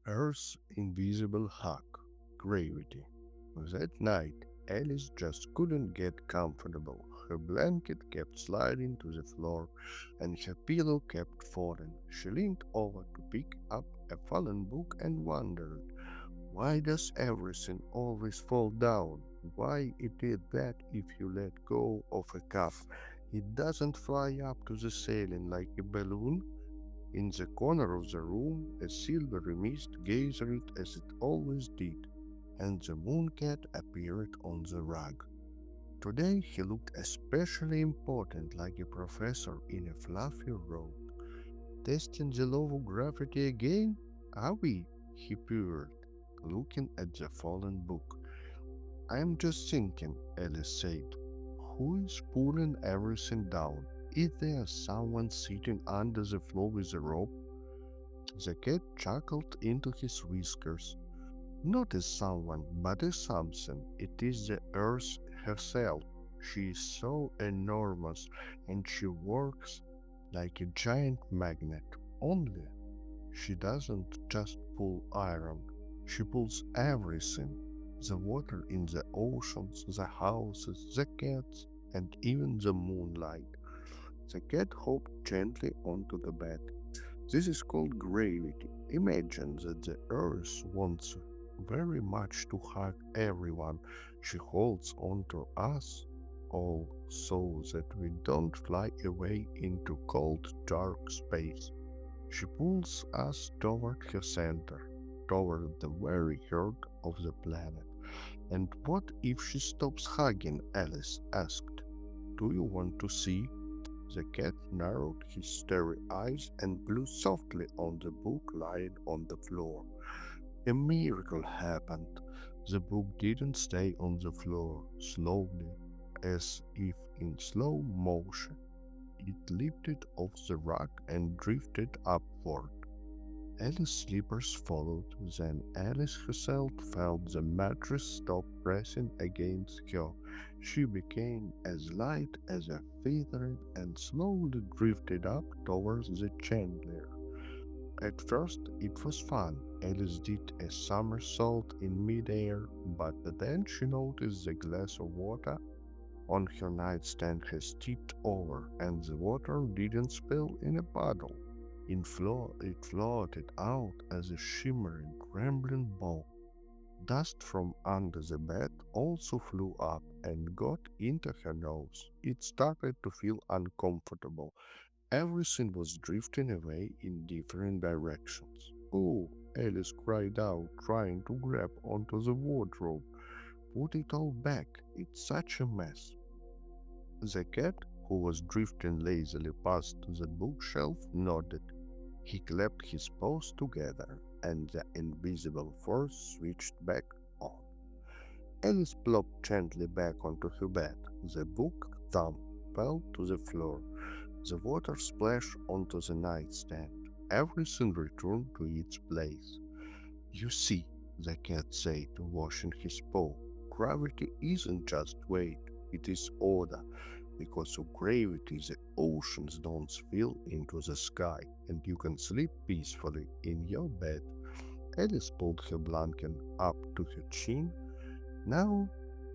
Earth's invisible hug, gravity. That night, Alice just couldn't get comfortable. Her blanket kept sliding to the floor, and her pillow kept falling. She leaned over to pick up a fallen book and wondered, why does everything always fall down? Why it is that if you let go of a cup, it doesn't fly up to the ceiling like a balloon? In the corner of the room, a silvery mist gathered as it always did, and the moon cat appeared on the rug. Today he looked especially important, like a professor in a fluffy robe. Testing the law of gravity again? Are we? He purred, looking at the fallen book. I'm just thinking, Alice said. Who is pulling everything down? Is there someone sitting under the floor with a rope? The cat chuckled into his whiskers. Not as someone, but as something. It is the earth herself. She is so enormous, and she works like a giant magnet. Only she doesn't just pull iron, she pulls everything. The water in the oceans, the houses, the cats, and even the moonlight. The cat hopped gently onto the bed. This is called gravity. Imagine that the earth wants very much to hug everyone. She holds on to us all so that we don't fly away into cold, dark space. She pulls us toward her center, toward the very heart of the planet. And what if she stops hugging? Alice asked. Do you want to see? The cat narrowed his starry eyes and blew softly on the book lying on the floor. A miracle happened. The book didn't stay on the floor. Slowly, as if in slow motion, it lifted off the rug and drifted upward. Alice's slippers followed, then Alice herself felt the mattress stop pressing against her. She became as light as a feather and slowly drifted up towards the chandelier. At first it was fun. Alice did a somersault in midair, but then she noticed the glass of water on her nightstand has tipped over, and the water didn't spill in a puddle. It floated out as a shimmering, trembling ball. Dust from under the bed also flew up and got into her nose. It started to feel uncomfortable. Everything was drifting away in different directions. Oh, Alice cried out, trying to grab onto the wardrobe. Put it all back. It's such a mess. The cat, who was drifting lazily past the bookshelf, nodded. He clapped his paws together, and the invisible force switched back on. Alice plopped gently back onto her bed. The book thump fell to the floor. The water splashed onto the nightstand. Everything returned to its place. You see, the cat said, washing his paw, gravity isn't just weight, it is order. Because of gravity, the oceans don't spill into the sky, and you can sleep peacefully in your bed. Alice pulled her blanket up to her chin. Now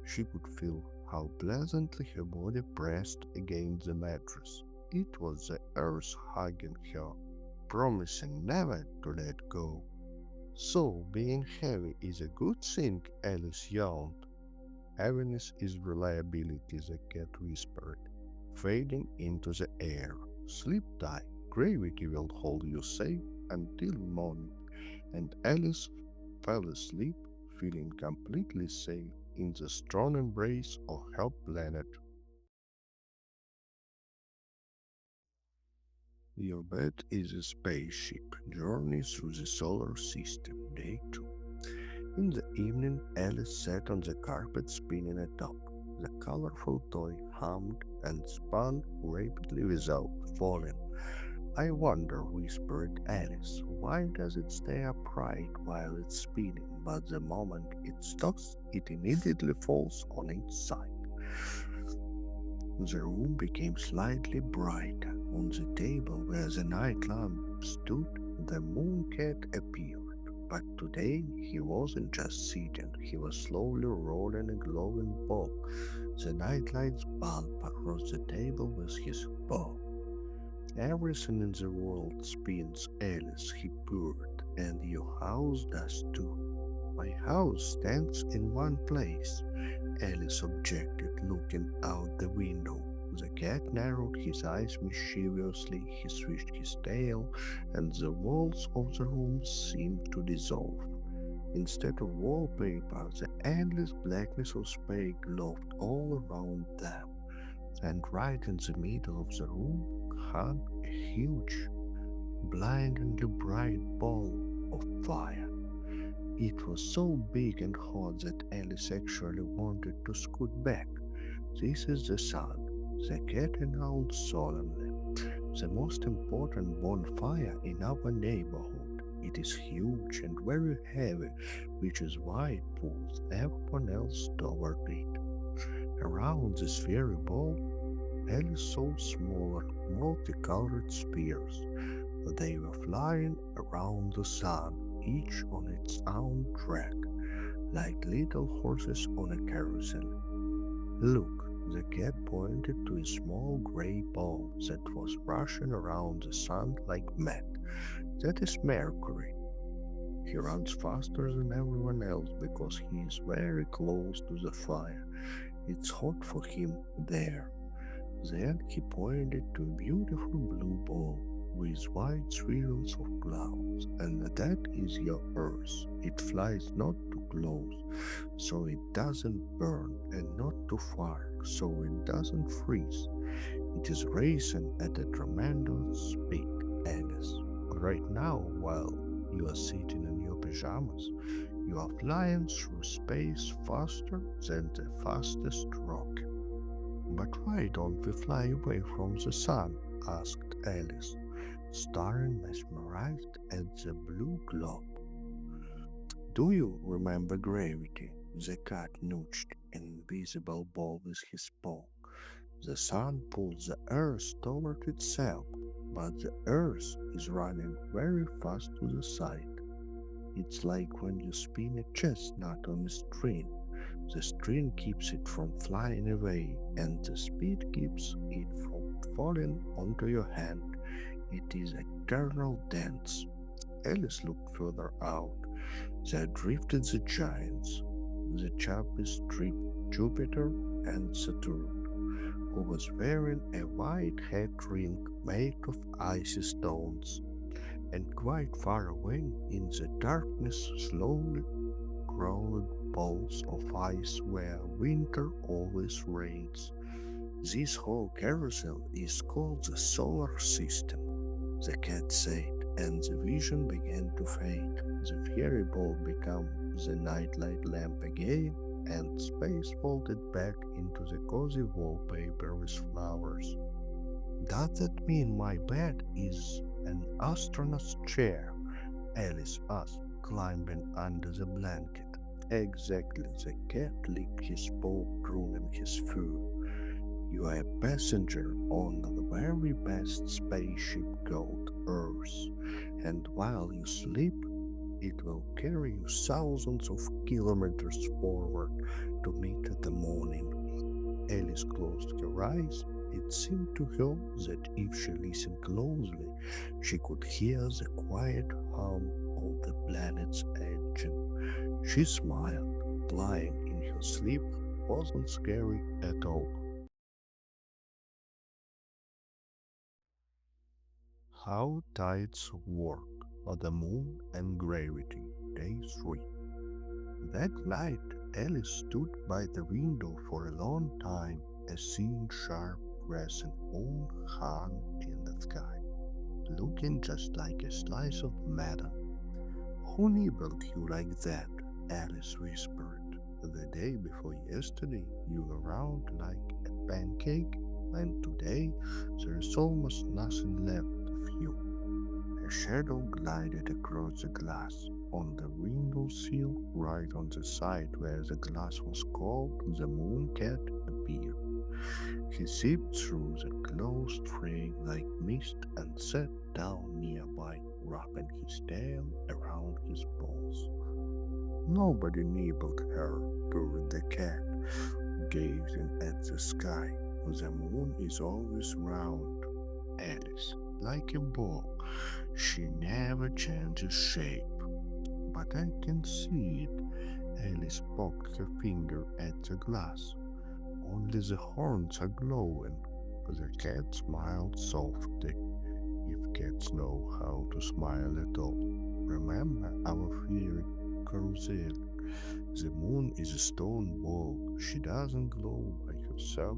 she could feel how pleasantly her body pressed against the mattress. It was the earth hugging her, promising never to let go. So, being heavy is a good thing, Alice yawned. Heaviness is reliability, the cat whispered, fading into the air. Sleep tight, gravity will hold you safe until morning. And Alice fell asleep, feeling completely safe in the strong embrace of her planet. Your bed is a spaceship, journey through the solar system, day 2. In the evening, Alice sat on the carpet spinning a top. The colorful toy hummed and spun rapidly without falling. I wonder, whispered Alice, why does it stay upright while it's spinning, but the moment it stops, it immediately falls on its side? The room became slightly brighter. On the table where the night lamp stood, the moon cat appeared. But today he wasn't just sitting, he was slowly rolling a glowing ball. The nightlight's bulb across the table with his paw. Everything in the world spins, Alice, he purred, and your house does too. My house stands in one place, Alice objected, looking out the window. The cat narrowed his eyes mischievously, he swished his tail, and the walls of the room seemed to dissolve. Instead of wallpaper, the endless blackness of space glowed all around them, and right in the middle of the room hung a huge, blindingly bright ball of fire. It was so big and hot that Alice actually wanted to scoot back. This is the sun, the cat announced solemnly. The most important bonfire in our neighborhood. It is huge and very heavy, which is why it pulls everyone else toward it. Around this fairy ball, Alice saw smaller, multicolored spears. They were flying around the sun, each on its own track, like little horses on a carousel. Look, the cat pointed to a small gray ball that was rushing around the sun like mad. That is Mercury. He runs faster than everyone else because he is very close to the fire. It's hot for him there. Then he pointed to a beautiful blue ball with white swirls of clouds, and that is your Earth. It flies not too close, so it doesn't burn, and not too far, so it doesn't freeze. It is racing at a tremendous speed, Alice. Right now, while you are sitting in your pajamas, you are flying through space faster than the fastest rocket. But why don't we fly away from the sun? Asked Alice, staring mesmerized at the blue globe. Do you remember gravity? The cat nudged an invisible ball with his paw. The sun pulls the earth toward itself, but the earth is running very fast to the side. It's like when you spin a chestnut on a string. The string keeps it from flying away, and the speed keeps it from falling onto your hand. It is a eternal dance. Alice looked further out. There drifted the giants, the chubby stripped Jupiter and Saturn, who was wearing a white head ring made of icy stones. And quite far away in the darkness slowly crawled balls of ice where winter always reigns. This whole carousel is called the solar system, the cat said, and the vision began to fade. The fairy ball became the nightlight lamp again, and space folded back into the cozy wallpaper with flowers. Does that mean my bed is an astronaut's chair? Alice asked, climbing under the blanket. Exactly, the cat licked his paw, pruning his fur. You are a passenger on the very best spaceship called Earth, and while you sleep, it will carry you thousands of kilometers forward to meet the morning. Alice closed her eyes. It seemed to her that if she listened closely, she could hear the quiet hum of the planet's engine. She smiled. Flying in her sleep wasn't scary at all. How Tides Work on the Moon and Gravity, Day 3. That night, Alice stood by the window for a long time, a thin, sharp crescent moon hung in the sky, looking just like a slice of metal. Who nibbled you like that? Alice whispered. The day before yesterday, you were round like a pancake, and today there is almost nothing left of you. A shadow glided across the glass. On the window sill, right on the side where the glass was cold, the moon cat appeared. He zipped through the closed frame like mist and sat down nearby, wrapping his tail around his paws. Nobody nibbled her, purred the cat, gazing at the sky. The moon is always round, Alice, like a ball. She never changes shape. But I can see it. Alice poked her finger at the glass. Only the horns are glowing. The cat smiled softly, if cats know how to smile at all. Remember our theory, Carousel. The moon is a stone ball. She doesn't glow by herself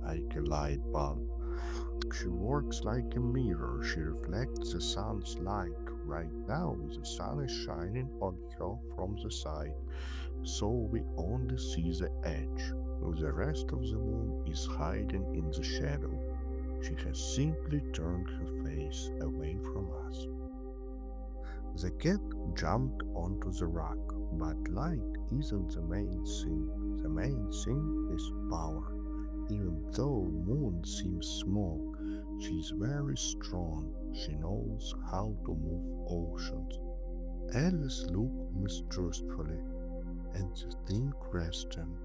like a light bulb. She works like a mirror. She reflects the sun's light. Right now, the sun is shining on her from the side, so we only see the edge. The rest of the moon is hiding in the shadow. She has simply turned her face away from us. The cat jumped onto the rock, but light isn't the main thing. The main thing is power. Even though Moon seems small, she's very strong. She knows how to move oceans. Alice looked mistrustfully at the thin crescent.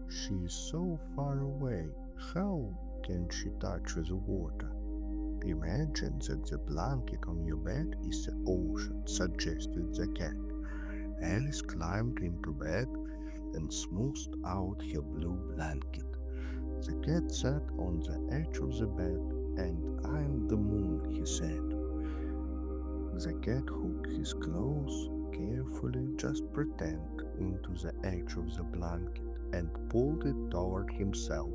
She is so far away. How can she touch the water? Imagine that the blanket on your bed is the ocean, suggested the cat. Alice climbed into bed and smoothed out her blue blanket. The cat sat on the edge of the bed, and I'm the moon, he said. The cat hooked his claws carefully, just pretend, into the edge of the blanket and pulled it toward himself.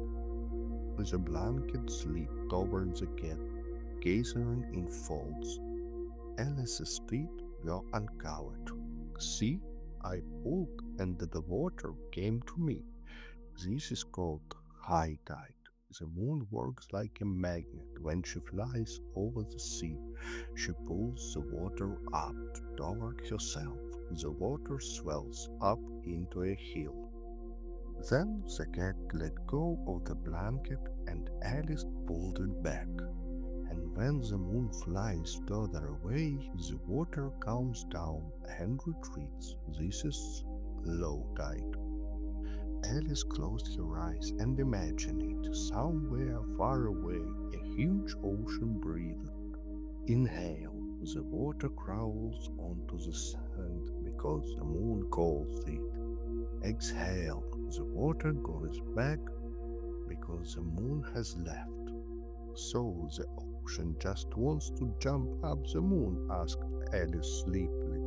The blanket slid toward the cat, gathering in folds. Alice's teeth were uncovered. See, I pulled, and the water came to me. This is called high tide. The moon works like a magnet when she flies over the sea. She pulls the water up toward herself. The water swells up into a hill. Then the cat let go of the blanket and Alice pulled it back. And when the moon flies further away, the water calms down and retreats. This is low tide. Alice closed her eyes and imagined it somewhere far away, a huge ocean breathing. Inhale, the water crawls onto the sand because the moon calls it. Exhale, the water goes back because the moon has left. So the ocean just wants to jump up the moon? Asked Alice sleepily.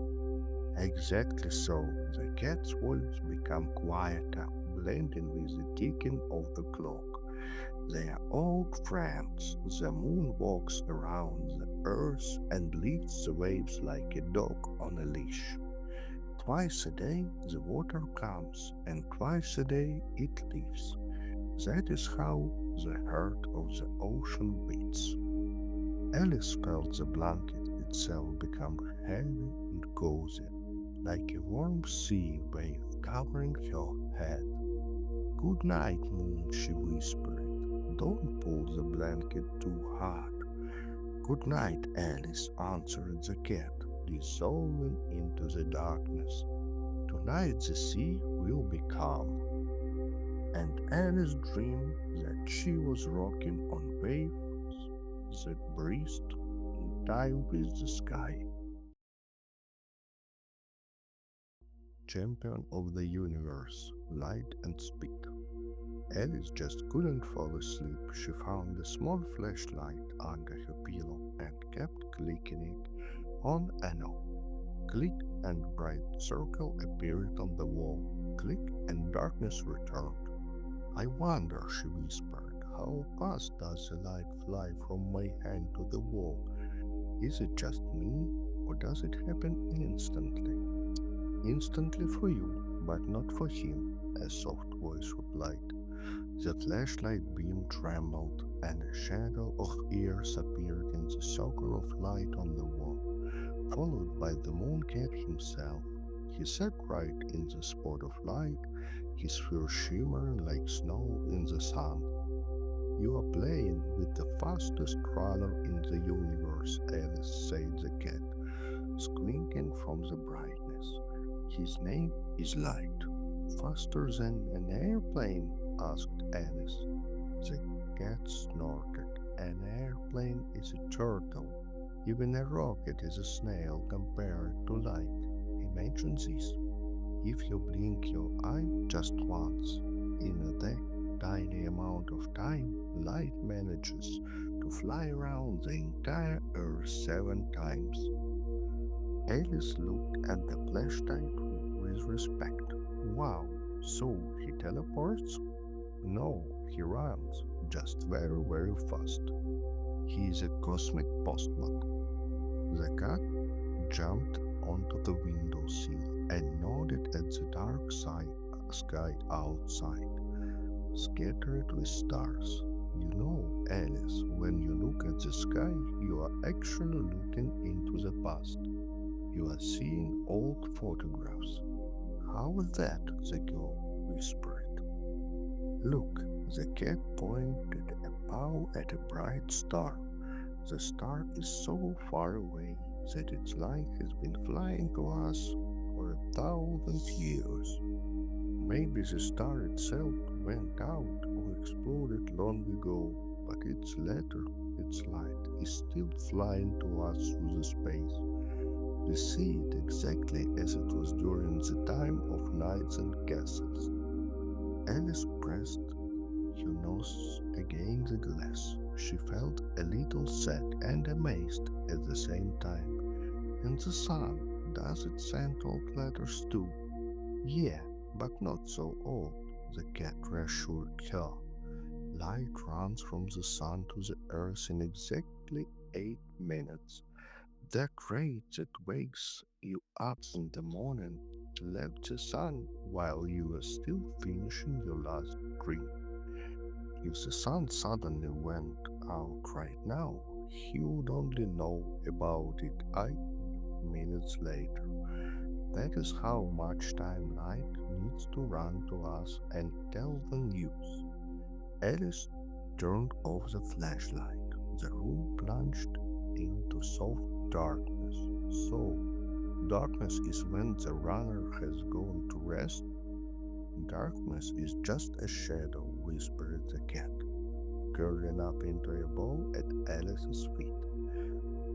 Exactly so. The cat's voice became quieter, blending with the ticking of the clock. They are old friends. The moon walks around the earth and leads the waves like a dog on a leash. Twice a day the water comes, and twice a day it leaves. That is how the heart of the ocean beats. Alice felt the blanket itself become heavy and cozy, like a warm sea wave covering her head. Good night, moon, she whispered. Don't pull the blanket too hard. Good night, Alice, answered the cat, dissolving into the darkness. Tonight the sea will be calm. And Alice dreamed that she was rocking on waves that breathed in time with the sky. Champion of the universe, light and speed. Alice just couldn't fall asleep. She found a small flashlight under her pillow and kept clicking it on and off. Click and bright circle appeared on the wall. Click and darkness returned. I wonder, she whispered, how fast does the light fly from my hand to the wall? Is it just me, or does it happen instantly? Instantly for you, but not for him, a soft voice replied. The flashlight beam trembled, and a shadow of ears appeared in the circle of light on the wall, followed by the moon cat himself. He sat right in the spot of light, his fur shimmering like snow in the sun. You are playing with the fastest runner in the universe, stars, Alice, said the cat, squinting from the brightness. His name is Light. Faster than an airplane? Asked Alice. The cat snorted. An airplane is a turtle. Even a rocket is a snail compared to light. Imagine this. If you blink your eye just once, in that tiny amount of time, light manages to fly around the entire Earth 7 times. Alice looked at the flashlight with respect. Wow, so he teleports? No, he runs, just very, very fast. He is a cosmic postman. The cat jumped onto the windowsill and nodded at the dark sky outside, scattered with stars. You know, Alice, when you look at the sky, you are actually looking into the past. You are seeing old photographs. How is that? The girl whispered. Look, the cat pointed a paw at a bright star. The star is so far away that its light has been flying to us for 1,000 years. Maybe the star itself went out or exploded long ago, but its light is still flying to us through the space. We see it exactly as it was during the time of knights and castles. Alice pressed her nose against the glass. She felt a little sad and amazed at the same time. And the sun, does it send old letters too? Yeah, but not so old, the cat reassured her. Light runs from the sun to the earth in exactly 8 minutes. That ray that wakes you up in the morning left the sun while you were still finishing your last drink. If the sun suddenly went out right now, he would only know about it 8 minutes later. That is how much time light needs to run to us and tell the news. Alice turned off the flashlight. The room plunged into soft darkness. So, darkness is when the runner has gone to rest. Darkness is just a shadow, whispered the cat, curling up into a ball at Alice's feet.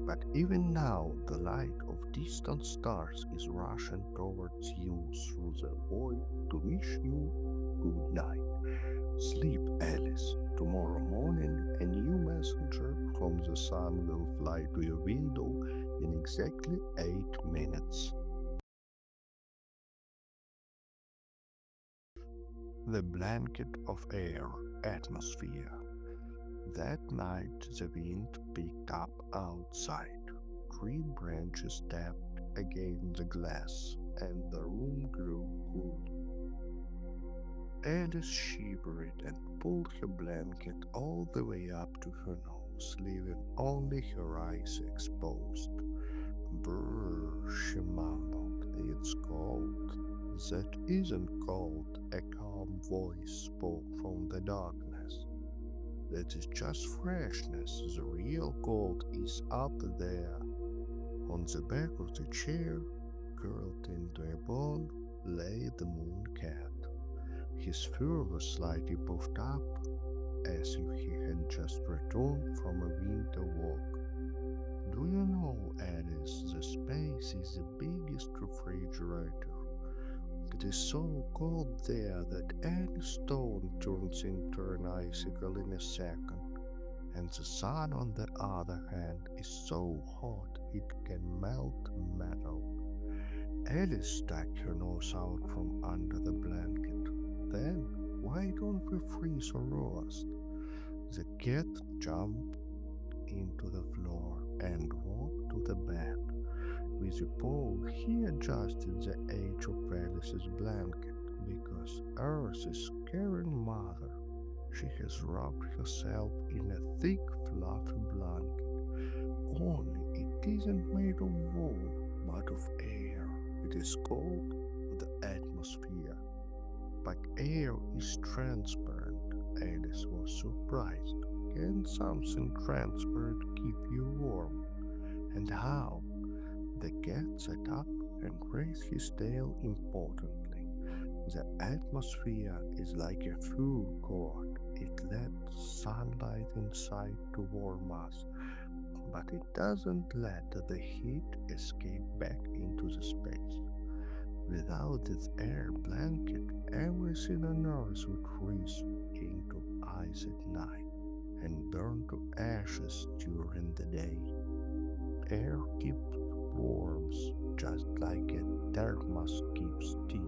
But even now, the light of distant stars is rushing towards you through the void to wish you good night. Sleep, Alice. Tomorrow morning, a new messenger from the sun will fly to your window in exactly 8 minutes. The blanket of air, atmosphere. That night the wind picked up outside. Tree branches tapped against the glass, and the room grew cool. Alice shivered and pulled her blanket all the way up to her nose, leaving only her eyes exposed. Brrr, she mumbled, it's cold. That isn't cold, a calm voice spoke from the darkness. That is just freshness. The real cold is up there. On the back of the chair, curled into a ball, lay the moon cat. His fur was slightly puffed up, as if he had just returned from a winter walk. Do you know, Alice, the space is the biggest refrigerator. It is so cold there that any stone turns into an icicle in a second, and the sun, on the other hand, is so hot it can melt metal. Alice stuck her nose out from under the blanket. Then, why don't we freeze or roast? The cat jumped into the floor and walked to the bed. With a paw, he adjusted the edge of Alice's blanket because Earth is caring mother. She has wrapped herself in a thick, fluffy blanket. Only it isn't made of wool, but of air. It is called the atmosphere. But air is transparent. Alice was surprised. Can something transparent keep you warm? And how? The cat sat up and raised his tail importantly. The atmosphere is like a full cord. It lets sunlight inside to warm us, but it doesn't let the heat escape back into the space. Without this air blanket, everything on Earth would freeze into ice at night and burn to ashes during the day. Air keeps warm, just like a thermos keeps tea.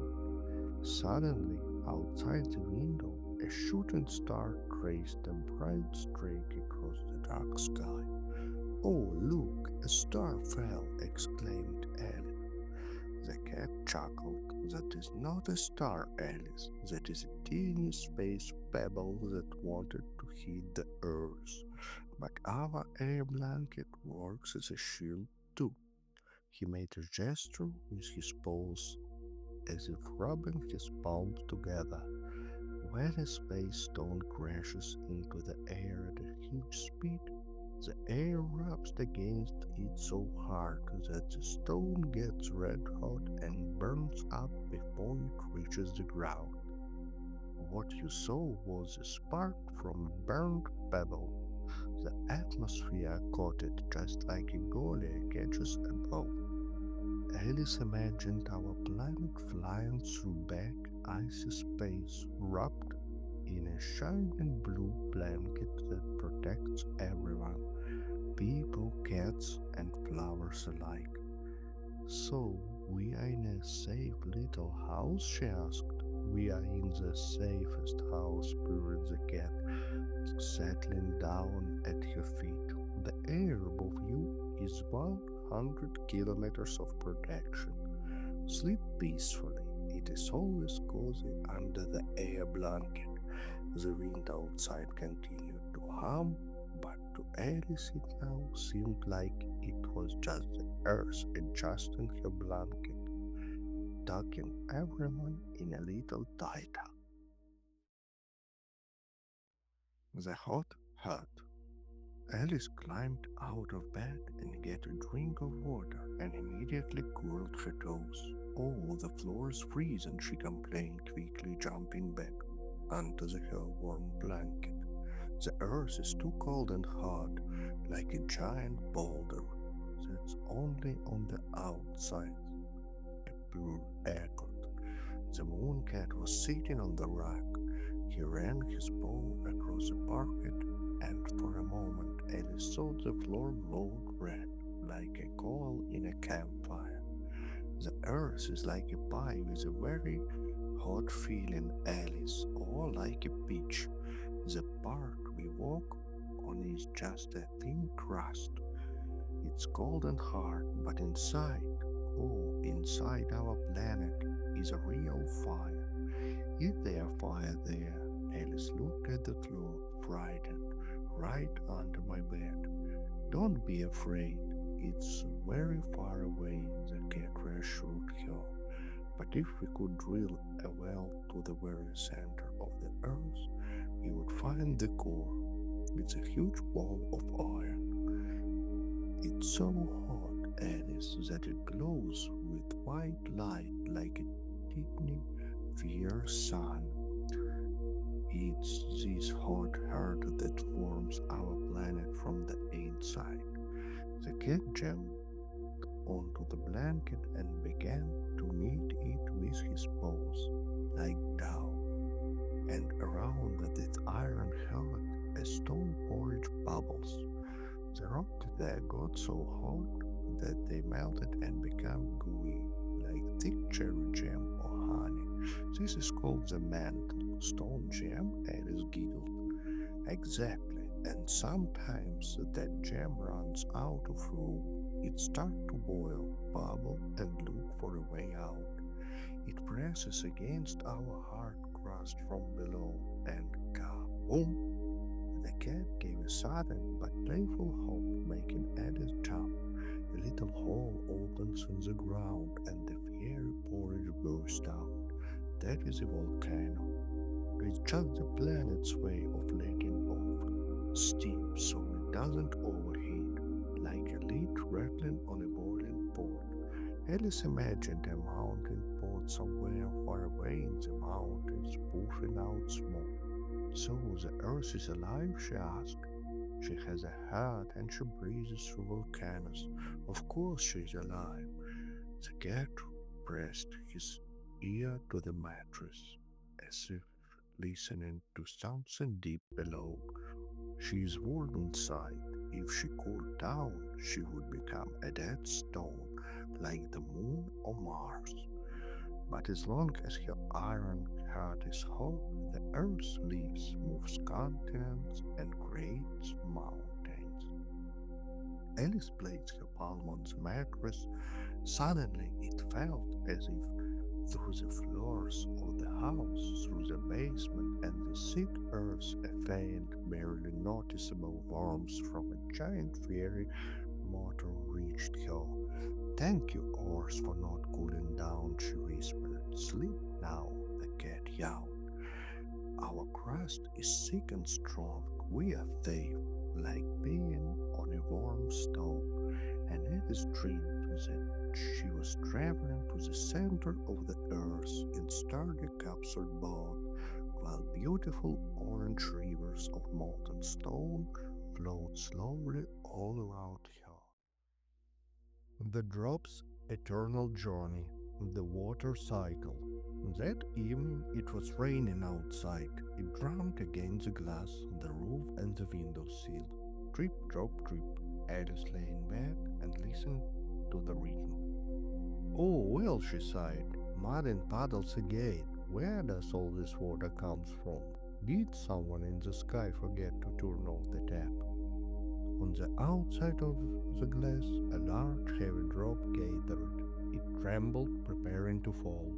Suddenly, outside the window, a shooting star traced a bright streak across the dark sky. Oh, look, a star fell, exclaimed Alice. The cat chuckled. That is not a star, Alice. That is a teeny space pebble that wanted to hit the earth. But our air blanket works as a shield too. He made a gesture with his paws as if rubbing his palms together. When a space stone crashes into the air at a huge speed, the air rubs against it so hard that the stone gets red hot and burns up before it reaches the ground. What you saw was a spark from a burned pebble. The atmosphere caught it just like a goalie catches a ball. Alice imagined our planet flying through black, icy space, wrapped in a shining blue blanket that protects everyone, people, cats, and flowers alike. So, we are in a safe little house? She asked. We are in the safest house, purred the cat, settling down at her feet. The air above you is 100 kilometers of protection. Sleep peacefully. It is always cozy under the air blanket. The wind outside continued to hum, but to Alice it now seemed like it was just the earth adjusting her blanket, tucking everyone in a little tighter. The hot hut. Alice climbed out of bed and get a drink of water and immediately curled her toes. Oh, the floor is freezing, she complained, quickly jumping back under her warm blanket. The earth is too cold and hard, like a giant boulder that's only on the outside. A pure echoed. The moon cat was sitting on the rug. He ran his paw across the parquet, and for a moment Alice thought the floor glowed red, like a coal in a campfire. The earth is like a pie with a very hot filling, Alice, or like a peach. The part we walk on is just a thin crust. It's cold and hard, but inside, oh, inside our planet is a real fire. Is there fire there? Alice looked at the floor, frightened, right under my bed. Don't be afraid. It's very far away, the cat reassured her. But if we could drill a well to the very center of the earth, we would find the core. It's a huge ball of iron. It's so hot, Alice, that it glows with white light like a tiny, fierce sun. It's this hot heart that warms our planet from the inside. The cat jumped onto the blanket and began to knead it with his paws, like dough. And around this iron heart, a stone porridge bubbles. The rock there got so hot that they melted and became gooey, like thick cherry jam or honey. This is called the mantle. Stone jam, Alice giggled. Exactly, and sometimes that jam runs out of room. It starts to boil, bubble, and look for a way out. It presses against our hard crust from below, and kaboom! The cat gave a sudden but playful hop, making Alice jump. A little hole opens in the ground, and the fiery porridge bursts out. That is a volcano. It's just the planet's way of letting off steam so it doesn't overheat, like a lid rattling on a boiling pot. Alice imagined a mountain pot somewhere far away in the mountains, puffing out smoke. So the earth is alive? She asked. She has a heart and she breathes through volcanoes. Of course she's alive. The cat pressed his ear to the mattress, as if listening to something deep below. She is warm inside. If she cooled down, she would become a dead stone, like the moon or Mars. But as long as her iron heart is hot, the earth's leaves moves continents and creates mountains. Alice placed her palm on the mattress. Suddenly it felt as if through the floors of the house, through the basement and the thick earth, a faint, barely noticeable warmth from a giant fairy motor reached her. Thank you, Earth, for not cooling down, she whispered. Sleep now, the cat yowled. Our crust is thick and strong. We are safe, like being on a warm stone. And Alice dreamed that she was traveling to the center of the earth in sturdy capsured boat, while beautiful orange rivers of molten stone flowed slowly all around her. The Drop's Eternal Journey, the Water Cycle. That evening it was raining outside. It drummed against the glass, the roof, and the window sill. Drip, drop, drip. Alice lay in bed and listened to the rhythm. Oh, well, she sighed. Mud and puddles again. Where does all this water come from? Did someone in the sky forget to turn off the tap? On the outside of the glass, a large heavy drop gathered. It trembled, preparing to fall.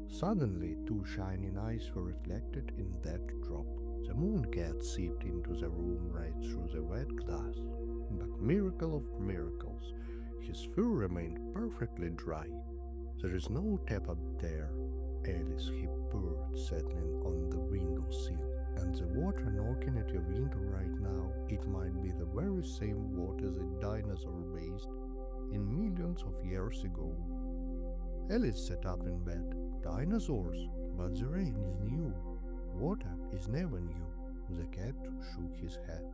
Suddenly, two shining eyes were reflected in that drop. The moon cat seeped into the room right through the wet glass. But miracle of miracles, his fur remained perfectly dry. There is no tap up there, Alice he purred, settling on the window sill. And the water knocking at your window right now, it might be the very same water that dinosaurs bathed in millions of years ago. Alice sat up in bed. Dinosaurs? But the rain is new. Water is never new. The cat shook his head.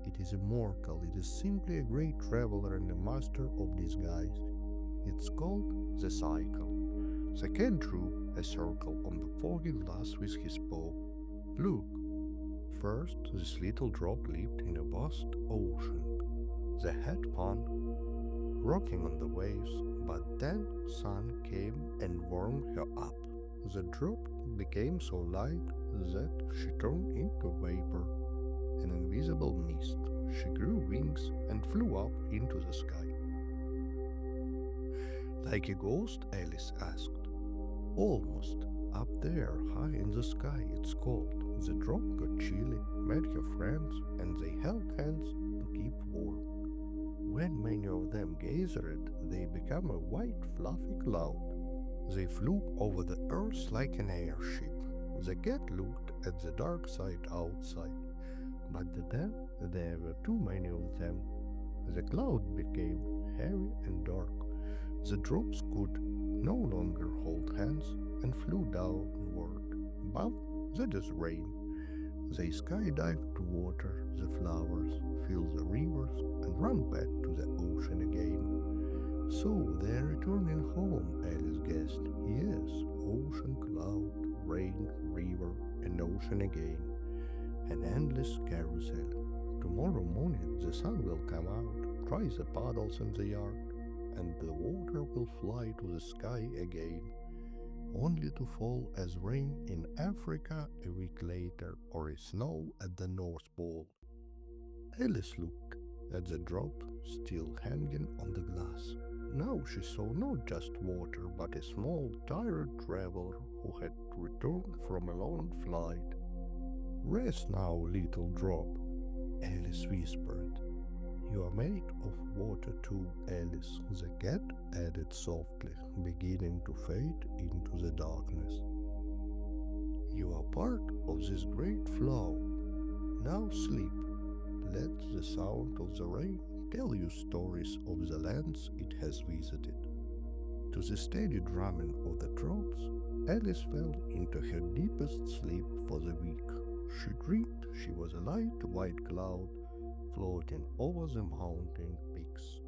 It is immortal. It is simply a great traveler and a master of disguise. It's called the cycle. The cat drew a circle on the foggy glass with his paw. Look, first this little drop lived in a vast ocean. The head pond, rocking on the waves, but then sun came and warmed her up. The drop became so light that she turned into vapor, an invisible mist. She grew wings and flew up into the sky. Like a ghost? Alice asked. Almost. Up there, high in the sky, it's cold. The drop got chilly, met her friends, and they held hands to keep warm. When many of them gathered, they became a white, fluffy cloud. They flew over the earth like an airship. The cat looked at the dark side outside, but then there were too many of them. The cloud became heavy and dark. The drops could no longer hold hands and flew downward. But that is rain. They skydived to water the flowers, fill the rivers, and run back to the ocean again. So they're returning home, Alice guessed. Yes, ocean, cloud, rain, river, and ocean again. An endless carousel. Tomorrow morning the sun will come out, dry the puddles in the yard, and the water will fly to the sky again, only to fall as rain in Africa a week later or as snow at the North Pole. Alice looked at the drop still hanging on the glass. Now she saw not just water, but a small, tired traveler who had returned from a long flight. Rest now, little drop, Alice whispered. You are made of water too, Alice, the cat added softly, beginning to fade into the darkness. You are part of this great flow. Now sleep. Let the sound of the rain tell you stories of the lands it has visited. To the steady drumming of the tropes, Alice fell into her deepest sleep for the week. She dreamed she was a light white cloud floating over the mountain peaks.